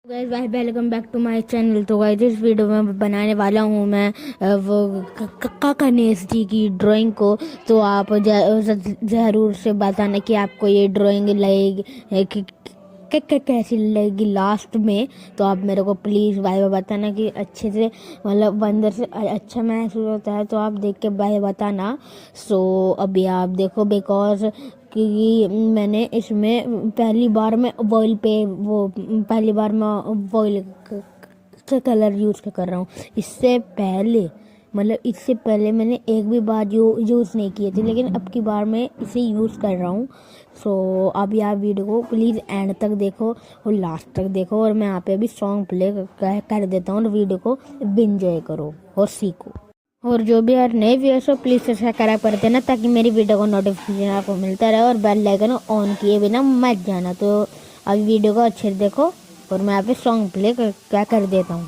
Guys भाई welcome back to my channel. तो guys इस वीडियो में बनाने वाला हूँ मैं वो गणेश जी की ड्राइंग को। तो आप ज़रूर से बताना कि आपको ये ड्राइंग लगेगी कैसी लगेगी लास्ट में। तो आप मेरे को प्लीज़ भाई बताना कि अच्छे से मतलब अंदर से अच्छा महसूस होता है तो आप देख के भाई बताना। सो अभी आप देखो बिकॉज कि मैंने इसमें पहली बार मैं वॉइल का कलर यूज़ कर रहा हूँ। इससे पहले मैंने एक भी बार यूज़ नहीं किए थे, लेकिन अब की बार मैं इसे यूज़ कर रहा हूँ। सो अभी आप वीडियो को प्लीज़ एंड तक देखो और लास्ट तक देखो, और मैं यहाँ पे अभी सॉन्ग प्ले कर देता हूँ और वीडियो को एंजॉय करो और सीखो। और जो भी यार नए व्यूअर्स हो प्लीज़ सब्सक्राइब कर देना ताकि मेरी वीडियो को नोटिफिकेशन आपको मिलता रहे, और बेल आइकन ऑन किए बिना मत जाना। तो अभी वीडियो को अच्छे से देखो और मैं यहाँ पे सॉन्ग प्ले कर देता हूँ।